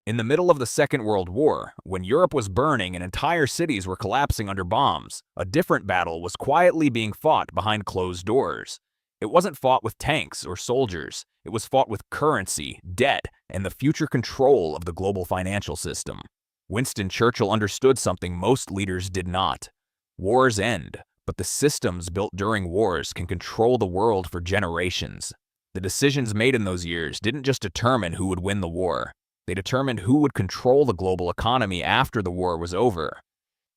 In the middle of the Second World War, when Europe was burning and entire cities were collapsing under bombs, a different battle was quietly being fought behind closed doors. It wasn't fought with tanks or soldiers. It was fought with currency, debt, and the future control of the global financial system. Winston Churchill understood something most leaders did not. Wars end, but the systems built during wars can control the world for generations. The decisions made in those years didn't just determine who would win the war. They determined who would control the global economy after the war was over.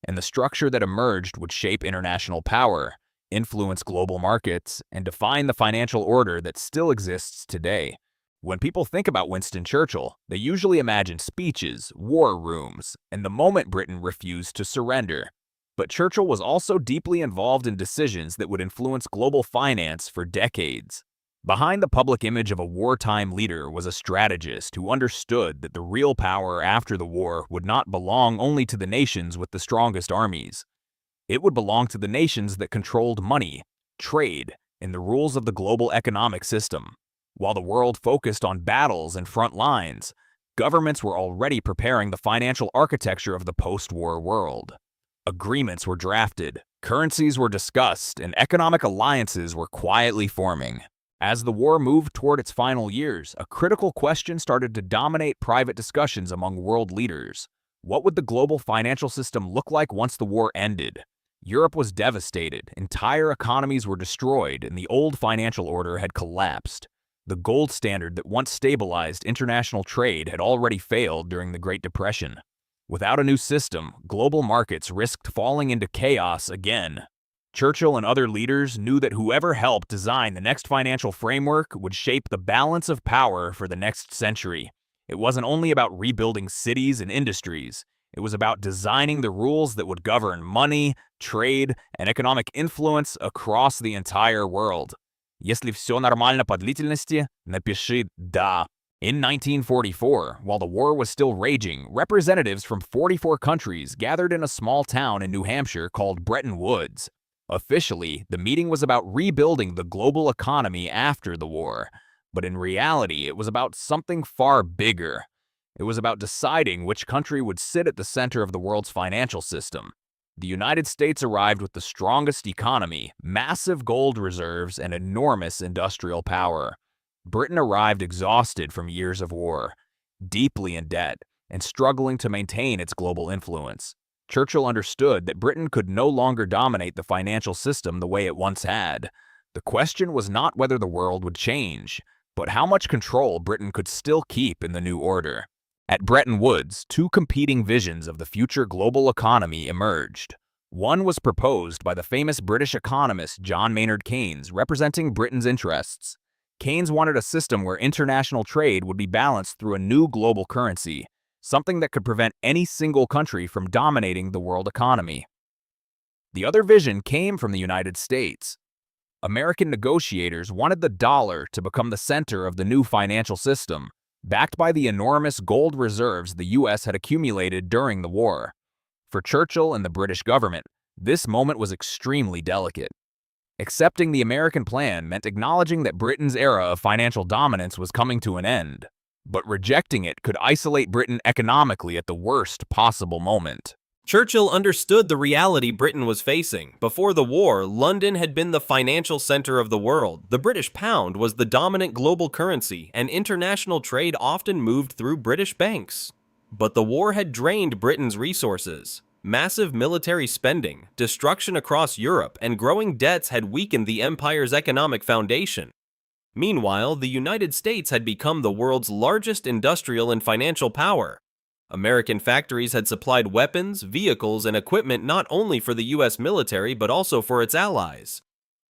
And the structure that emerged would shape international power, influence global markets, and define the financial order that still exists today. When people think about Winston Churchill, they usually imagine speeches, war rooms, and the moment Britain refused to surrender. But Churchill was also deeply involved in decisions that would influence global finance for decades. Behind the public image of a wartime leader was a strategist who understood that the real power after the war would not belong only to the nations with the strongest armies. It would belong to the nations that controlled money, trade, and the rules of the global economic system. While the world focused on battles and front lines, governments were already preparing the financial architecture of the post-war world. Agreements were drafted, currencies were discussed, and economic alliances were quietly forming. As the war moved toward its final years, a critical question started to dominate private discussions among world leaders. What would the global financial system look like once the war ended? Europe was devastated, entire economies were destroyed, and the old financial order had collapsed. The gold standard that once stabilized international trade had already failed during the Great Depression. Without a new system, global markets risked falling into chaos again. Churchill and other leaders knew that whoever helped design the next financial framework would shape the balance of power for the next century. It wasn't only about rebuilding cities and industries. It was about designing the rules that would govern money, trade, and economic influence across the entire world. Если все нормально по длительности, напиши «да». In 1944, while the war was still raging, representatives from 44 countries gathered in a small town in New Hampshire called Bretton Woods. Officially, the meeting was about rebuilding the global economy after the war, but in reality, it was about something far bigger. It was about deciding which country would sit at the center of the world's financial system. The United States arrived with the strongest economy, massive gold reserves, and enormous industrial power. Britain arrived exhausted from years of war, deeply in debt, and struggling to maintain its global influence. Churchill understood that Britain could no longer dominate the financial system the way it once had. The question was not whether the world would change, but how much control Britain could still keep in the new order. At Bretton Woods, two competing visions of the future global economy emerged. One was proposed by the famous British economist John Maynard Keynes, representing Britain's interests. Keynes wanted a system where international trade would be balanced through a new global currency, something that could prevent any single country from dominating the world economy. The other vision came from the United States. American negotiators wanted the dollar to become the center of the new financial system, backed by the enormous gold reserves the U.S. had accumulated during the war. For Churchill and the British government, this moment was extremely delicate. Accepting the American plan meant acknowledging that Britain's era of financial dominance was coming to an end, but rejecting it could isolate Britain economically at the worst possible moment. Churchill understood the reality Britain was facing. Before the war, London had been the financial center of the world. The British pound was the dominant global currency, and international trade often moved through British banks. But the war had drained Britain's resources. Massive military spending, destruction across Europe, and growing debts had weakened the empire's economic foundation. Meanwhile, the United States had become the world's largest industrial and financial power. American factories had supplied weapons, vehicles, and equipment not only for the U.S. military but also for its allies.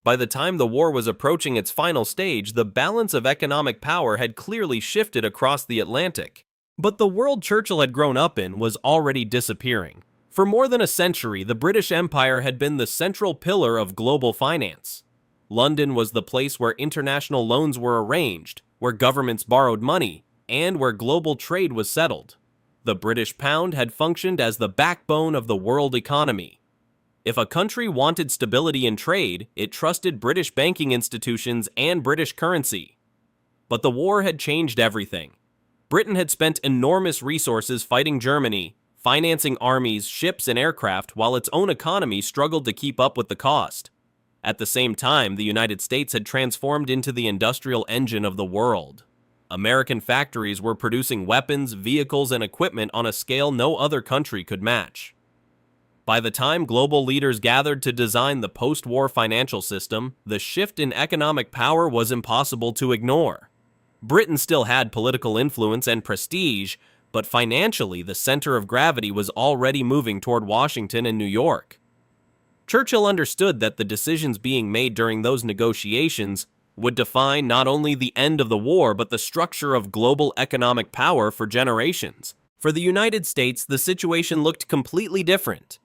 By the time the war was approaching its final stage, the balance of economic power had clearly shifted across the Atlantic. But the world Churchill had grown up in was already disappearing. For more than a century, the British Empire had been the central pillar of global finance. London was the place where international loans were arranged, where governments borrowed money, and where global trade was settled. The British pound had functioned as the backbone of the world economy. If a country wanted stability in trade, it trusted British banking institutions and British currency. But the war had changed everything. Britain had spent enormous resources fighting Germany, financing armies, ships, and aircraft, while its own economy struggled to keep up with the cost. At the same time, the United States had transformed into the industrial engine of the world. American factories were producing weapons, vehicles, and equipment on a scale no other country could match. By the time global leaders gathered to design the post-war financial system, the shift in economic power was impossible to ignore. Britain still had political influence and prestige, but financially the center of gravity was already moving toward Washington and New York. Churchill understood that the decisions being made during those negotiations would define not only the end of the war but the structure of global economic power for generations. For the United States, the situation looked completely different.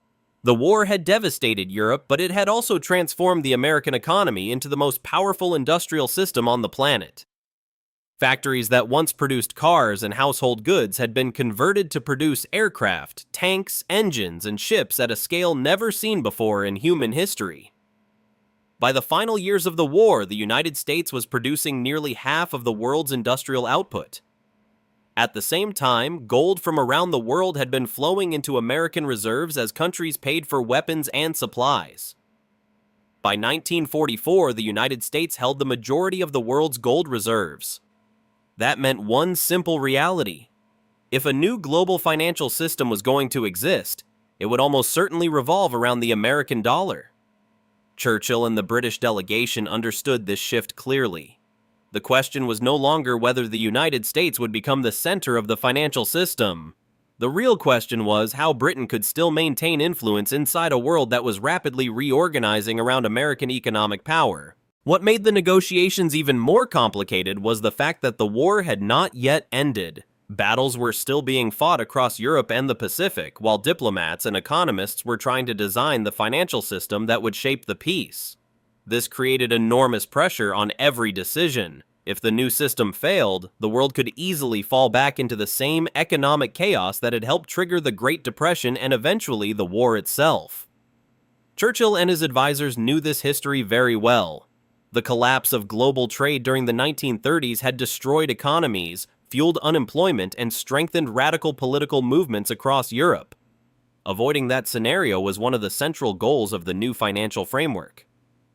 The war had devastated Europe, but it had also transformed the American economy into the most powerful industrial system on the planet. Factories that once produced cars and household goods had been converted to produce aircraft, tanks, engines, and ships at a scale never seen before in human history. By the final years of the war, the United States was producing nearly half of the world's industrial output. At the same time, gold from around the world had been flowing into American reserves as countries paid for weapons and supplies. By 1944, the United States held the majority of the world's gold reserves. That meant one simple reality. If a new global financial system was going to exist, it would almost certainly revolve around the American dollar. Churchill and the British delegation understood this shift clearly. The question was no longer whether the United States would become the center of the financial system. The real question was how Britain could still maintain influence inside a world that was rapidly reorganizing around American economic power. What made the negotiations even more complicated was the fact that the war had not yet ended. Battles were still being fought across Europe and the Pacific, while diplomats and economists were trying to design the financial system that would shape the peace. This created enormous pressure on every decision. If the new system failed, the world could easily fall back into the same economic chaos that had helped trigger the Great Depression and eventually the war itself. Churchill and his advisors knew this history very well. The collapse of global trade during the 1930s had destroyed economies, fueled unemployment, and strengthened radical political movements across Europe. Avoiding that scenario was one of the central goals of the new financial framework.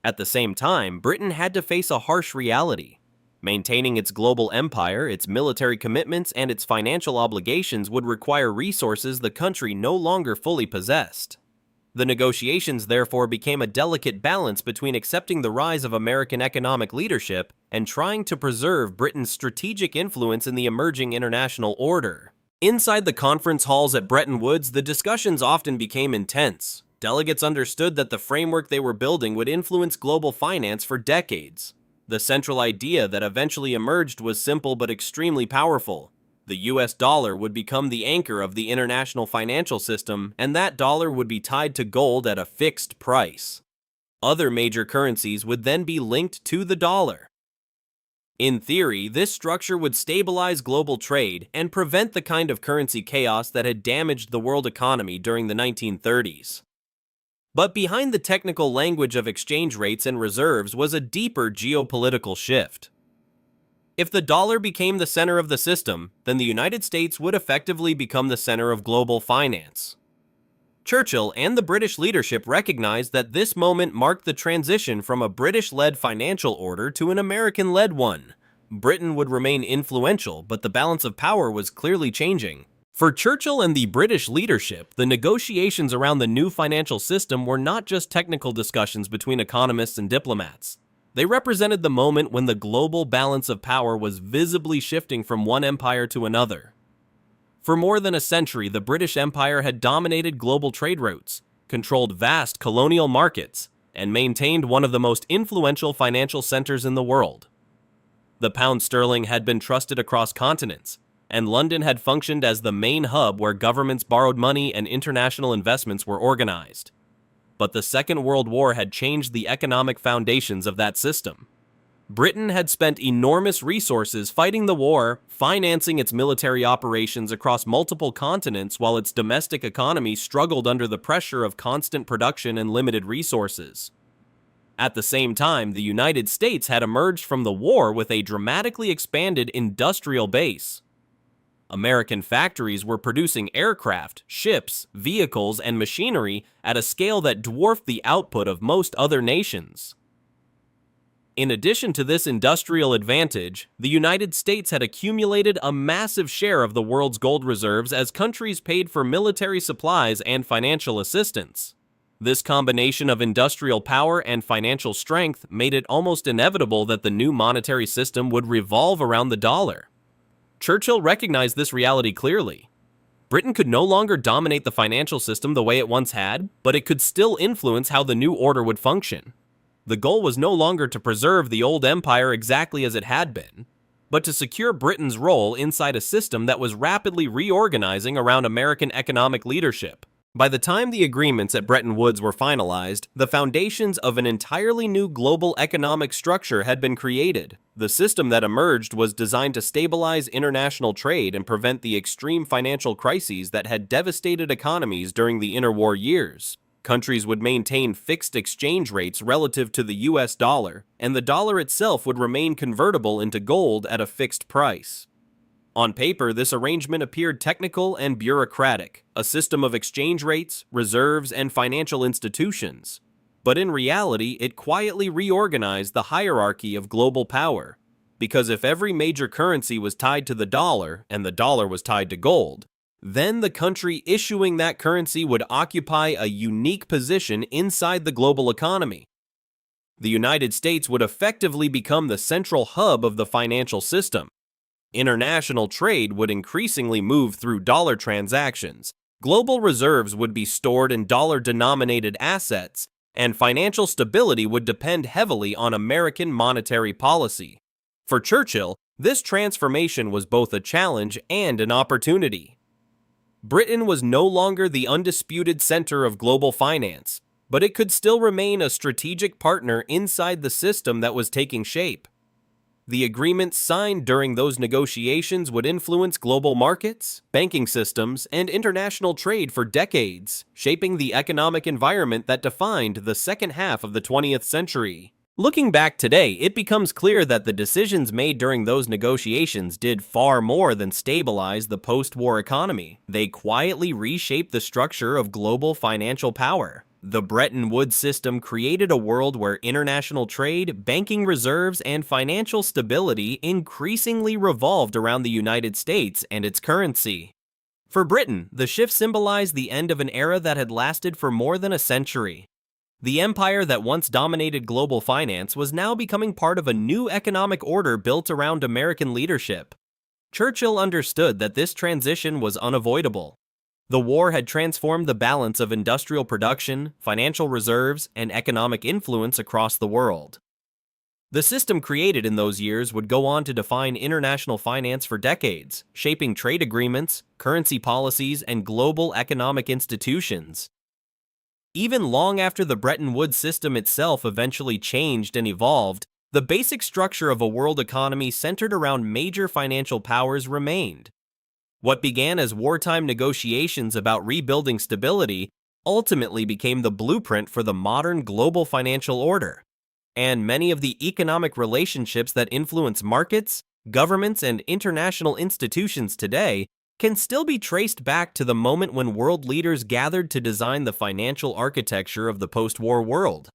At the same time, Britain had to face a harsh reality. Maintaining its global empire, its military commitments, and its financial obligations would require resources the country no longer fully possessed. The negotiations therefore became a delicate balance between accepting the rise of American economic leadership and trying to preserve Britain's strategic influence in the emerging international order. Inside the conference halls at Bretton Woods, the discussions often became intense. Delegates understood that the framework they were building would influence global finance for decades. The central idea that eventually emerged was simple but extremely powerful. The US dollar would become the anchor of the international financial system, and that dollar would be tied to gold at a fixed price. Other major currencies would then be linked to the dollar. In theory, this structure would stabilize global trade and prevent the kind of currency chaos that had damaged the world economy during the 1930s. But behind the technical language of exchange rates and reserves was a deeper geopolitical shift. If the dollar became the center of the system, then the United States would effectively become the center of global finance. Churchill and the British leadership recognized that this moment marked the transition from a British-led financial order to an American-led one. Britain would remain influential, but the balance of power was clearly changing. For Churchill and the British leadership, the negotiations around the new financial system were not just technical discussions between economists and diplomats. They represented the moment when the global balance of power was visibly shifting from one empire to another. For more than a century, the British Empire had dominated global trade routes, controlled vast colonial markets, and maintained one of the most influential financial centers in the world. The pound sterling had been trusted across continents, and London had functioned as the main hub where governments borrowed money and international investments were organized. But the Second World War had changed the economic foundations of that system. Britain had spent enormous resources fighting the war, financing its military operations across multiple continents while its domestic economy struggled under the pressure of constant production and limited resources. At the same time, the United States had emerged from the war with a dramatically expanded industrial base. American factories were producing aircraft, ships, vehicles, and machinery at a scale that dwarfed the output of most other nations. In addition to this industrial advantage, the United States had accumulated a massive share of the world's gold reserves as countries paid for military supplies and financial assistance. This combination of industrial power and financial strength made it almost inevitable that the new monetary system would revolve around the dollar. Churchill recognized this reality clearly. Britain could no longer dominate the financial system the way it once had, but it could still influence how the new order would function. The goal was no longer to preserve the old empire exactly as it had been, but to secure Britain's role inside a system that was rapidly reorganizing around American economic leadership. By the time the agreements at Bretton Woods were finalized, the foundations of an entirely new global economic structure had been created. The system that emerged was designed to stabilize international trade and prevent the extreme financial crises that had devastated economies during the interwar years. Countries would maintain fixed exchange rates relative to the US dollar, and the dollar itself would remain convertible into gold at a fixed price. On paper, this arrangement appeared technical and bureaucratic, a system of exchange rates, reserves, and financial institutions. But in reality, it quietly reorganized the hierarchy of global power. Because if every major currency was tied to the dollar, and the dollar was tied to gold, then the country issuing that currency would occupy a unique position inside the global economy. The United States would effectively become the central hub of the financial system. International trade would increasingly move through dollar transactions, global reserves would be stored in dollar-denominated assets, and financial stability would depend heavily on American monetary policy. For Churchill, this transformation was both a challenge and an opportunity. Britain was no longer the undisputed center of global finance, but it could still remain a strategic partner inside the system that was taking shape. The agreements signed during those negotiations would influence global markets, banking systems, and international trade for decades, shaping the economic environment that defined the second half of the 20th century. Looking back today, it becomes clear that the decisions made during those negotiations did far more than stabilize the post-war economy. They quietly reshaped the structure of global financial power. The Bretton Woods system created a world where international trade, banking reserves, and financial stability increasingly revolved around the United States and its currency. For Britain, the shift symbolized the end of an era that had lasted for more than a century. The empire that once dominated global finance was now becoming part of a new economic order built around American leadership. Churchill understood that this transition was unavoidable. The war had transformed the balance of industrial production, financial reserves, and economic influence across the world. The system created in those years would go on to define international finance for decades, shaping trade agreements, currency policies, and global economic institutions. Even long after the Bretton Woods system itself eventually changed and evolved, the basic structure of a world economy centered around major financial powers remained. What began as wartime negotiations about rebuilding stability ultimately became the blueprint for the modern global financial order. And many of the economic relationships that influence markets, governments, and international institutions today can still be traced back to the moment when world leaders gathered to design the financial architecture of the post-war world.